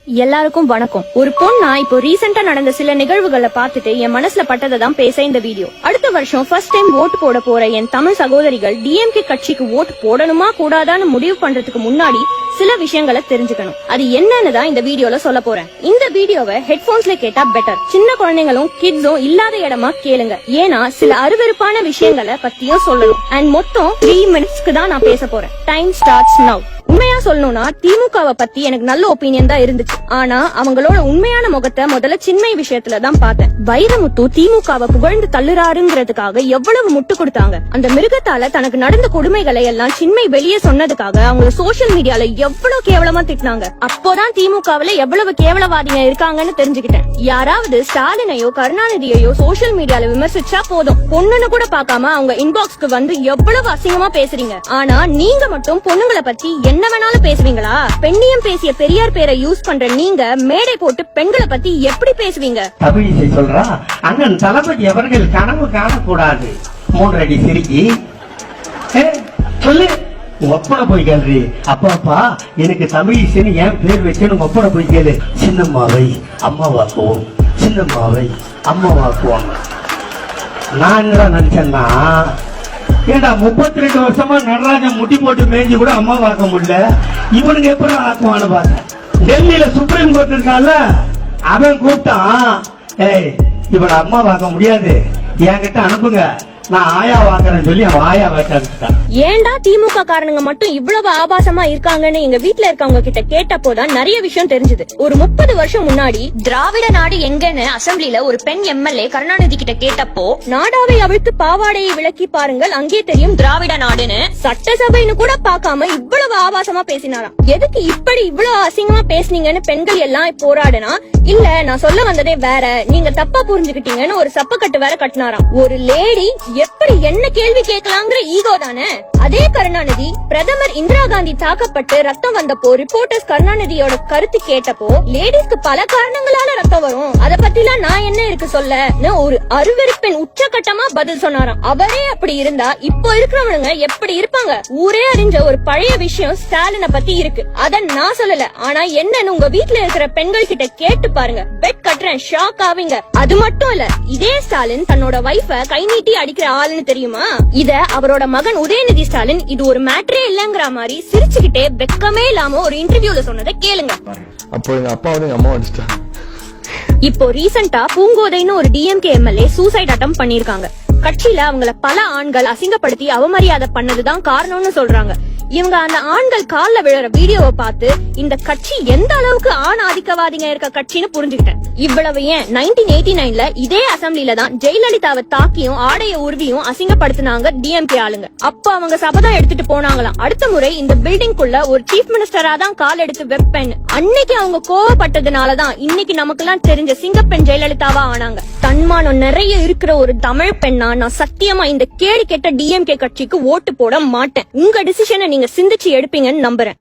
எல்லாருக்கும் வணக்கம். ஒரு பொண்ணா இப்போ ரீசெண்டா நடந்த சில நிகழ்வுகளை பார்த்துட்டு என் மனசுல பட்டதை தான் பேச இந்த வீடியோ. அடுத்த வருஷம் ஃபர்ஸ்ட் டைம் ஓட்டு போட போற என் தமிழ் சகோதரிகள் டிஎம்கே கட்சிக்கு ஓட்டு போடணுமா கூடாதான்னு முடிவு பண்றதுக்கு முன்னாடி சில விஷயங்களை தெரிஞ்சுக்கணும். அது என்னன்னு தான் இந்த வீடியோல சொல்ல போறேன். இந்த வீடியோவை ஹெட்போன்ஸ்ல கேட்டா பெட்டர். சின்ன குழந்தைங்களும் கிட்ஸும் இல்லாத இடமா கேளுங்க. ஏன்னா சில அருவருப்பான விஷயங்களை பத்தியும் சொல்லணும். அண்ட் மொத்தம் 3 மினிட்ஸ்க்கு தான் நான் பேச போறேன். Time starts now. உண்மையா சொல்லணும்னா திமுகவை பத்தி எனக்கு நல்ல ஒப்பீனியன் தான் இருந்துச்சு. ஆனா அவங்களோட உண்மையான முகத்தை முதல்ல சின்மை விஷயத்துல தான் பார்த்தேன். வைரமுத்து திமுகவை புகழ்ந்து தள்ளுறாருங்கிறதுக்காக எவ்வளவு முட்டு கொடுத்தாங்க. அந்த மிருகத்தால தனக்கு நடந்த கொடுமைகளை எல்லாம் சின்மை வெளியே சொன்னதுக்காக அவங்க சோசியல் மீடியால எவ்வளவு கேவலமா திட்டினாங்க. அப்போதான் திமுகவுல எவ்வளவு கேவலவாதிங்க இருக்காங்கன்னு தெரிஞ்சுக்கிட்டேன். யாராவது ஸ்டாலினையோ கருணாநிதியையோ சோசியல் மீடியால விமர்சிச்சா போதும், பொண்ணுன்னு கூட பாக்காம அவங்க இன்பாக்ஸ்க்கு வந்து எவ்வளவு அசிங்கமா பேசுறீங்க. ஆனா நீங்க மட்டும் பொண்ணுங்களை பத்தி என்ன வேணாலும் பேசுவீங்களா? பெண்ணியம் பேசிய பெரியார் பேரை யூஸ் பண்ற நீங்க மேடை போட்டு பெண்களை பத்தி எப்படி பேசுவீங்க? தமிழிசை சொல்றா, அண்ணன் தளபதி அவர்கள் கனவு காணக்கூடாது. 3 அடி சிரிக்கி சொல்லு, ஒப்பட போய் கேள்வி. அப்பாப்பா எனக்கு தமிழிசைன்னு ஏன் பேர் வச்சுன்னு ஒப்பட போய் கேளு. சின்னம்மாவை அம்மாவாக்குவோம், சின்னம்மாவை அம்மாவாக்குவோம். நான் என்னதான் நினைச்சேன்னா, ஏண்டா 32 வருஷமா நடராஜன் முட்டி போட்டு மேய்ஞ்சி கூட அம்மா பார்க்க முடியல, இவனுக்கு எப்படி ஆக்குவான்னு பார்த்தேன். டெல்லியில சுப்ரீம் கோர்ட் இருக்கான்ல, அவன் கூப்பிட்டான், ஏய் இவனை அம்மா பார்க்க முடியாது, என்கிட்ட அனுப்புங்க, நான் ஆயா வாக்குறேன்னு சொல்லி அவன் ஆயா வாக்க. ஏண்டா திமுக காரணங்க மட்டும் இவ்வளவு ஆபாசமா இருக்காங்கன்னு எங்க வீட்டுல இருக்கவங்க கிட்ட கேட்டப்போதான் நிறைய விஷயம் தெரிஞ்சது. ஒரு 30 வருஷம் முன்னாடி திராவிட நாடு எங்கன்னு அசெம்பிளில ஒரு பெண் எம்எல்ஏ கருணாநிதி கிட்ட கேட்டப்போ, நாடாவை அவிழ்த்து பாவாடையை விளக்கி பாருங்கள் அங்கே தெரியும் திராவிட நாடுன்னு சட்டசபைன்னு கூட பாக்காம இவ்வளவு ஆபாசமா பேசினாராம். எதுக்கு இப்படி இவ்வளவு அசிங்கமா பேசுனீங்கன்னு பெண்கள் எல்லாம் போராடுனா, இல்ல நான் சொல்ல வந்ததே வேற, நீங்க தப்பா புரிஞ்சுக்கிட்டீங்கன்னு ஒரு சப்பக்கட்டு வேற கட்டினாராம். ஒரு லேடி எப்படி என்ன கேள்வி கேட்கலாங்கிற ஈகோ தானே. அதே கருணாநிதி பிரதமர் இந்திரா காந்தி தாக்கப்பட்டு ரத்தம் வந்தப்போ ரிப்போர்ட்டர்ஸ் கருணாநிதியோட கருத்து கேட்டப்போ, லேடிஸ்க்கு பல காரணங்களால ரத்தம் வரும், அத பத்திலாம் நான் என்ன இருக்கு சொல்ல ஒரு அருவருப்பின் உச்சகட்டமா பதில் சொன்னாராம். அவரே அப்படி இருந்தா இப்போ இருக்கிறவனுங்க எப்படி இருப்பாங்க? ஊரே அறிஞ்ச ஒரு பழைய விஷயம் ஸ்டாலினை பத்தி இருக்கு. அத நான் சொல்லல, ஆனா என்னன்னு உங்க வீட்டுல இருக்கிற பெண்கள் கிட்ட கேட்டு பாருங்க. பெட் கட்டுறேன், ஷாக் ஆவீங்க. அது மட்டும் இல்ல, இதே ஸ்டாலின் தன்னோட வைஃப கை நீட்டி அடிக்கிற ஆளுன்னு தெரியுமா? இத அவரோட மகன் உதயநிதி ஸ்டாலின் இது ஒரு மேட்டரே இல்லங்கிற மாதிரி சிரிச்சுக்கிட்டே வெக்கமே இல்லாம ஒரு இன்டர்வியூல சொன்னதை கேளுங்க. அப்போ எங்க அப்பா வந்து எங்க அம்மா அடிச்சிட்டாங்க. இப்போ ரீசெண்டா பூங்கோதைன்னு ஒரு டிஎம்கே எம்எல்ஏ சூசைட் அட்டெம்ப்ட் பண்ணிருக்காங்க. கட்சியில அவங்கள பல ஆண்கள் அசிங்கப்படுத்தி அவமரியாதை பண்ணதுதான் காரணம்னு சொல்றாங்க. இவங்க அந்த ஆண்கள் கால்ல விழுற வீடியோவை பார்த்து இந்த கட்சி எந்த அளவுக்கு ஆண் ஆதிக்கவாதிங்க இருக்க கட்சின்னு புரிஞ்சுக்கிட்டேன். இவ்வளவு ஏன் 1989ல இதே அசெம்பிளில தான் ஜெயலலிதாவை தாக்கியும் ஆடைய உருவியும் அசிங்கப்படுத்தினாங்க டிஎம்கே ஆளுங்க. அப்ப அவங்க சபதம் எடுத்துட்டு போனாங்களாம், அடுத்த முறை இந்த பில்டிங்குள்ள ஒரு சீஃப் மினிஸ்டரா தான் கால் எடுத்து வைப்பேன்னு. அன்னைக்கு அவங்க கோவப்பட்டதுனாலதான் இன்னைக்கு நமக்கு எல்லாம் தெரிஞ்ச சிங்கப்பெண் ஜெயலலிதாவா ஆனாங்க. தன்மானம் நிறைய இருக்கிற ஒரு தமிழ் பெண்ணா நான் சத்தியமா இந்த கேடு கெட்ட டிஎம்கே கட்சிக்கு ஓட்டு போட மாட்டேன். உங்க டிசிஷனை நீங்க சிந்திச்சு எடுப்பீங்கன்னு நம்புறேன்.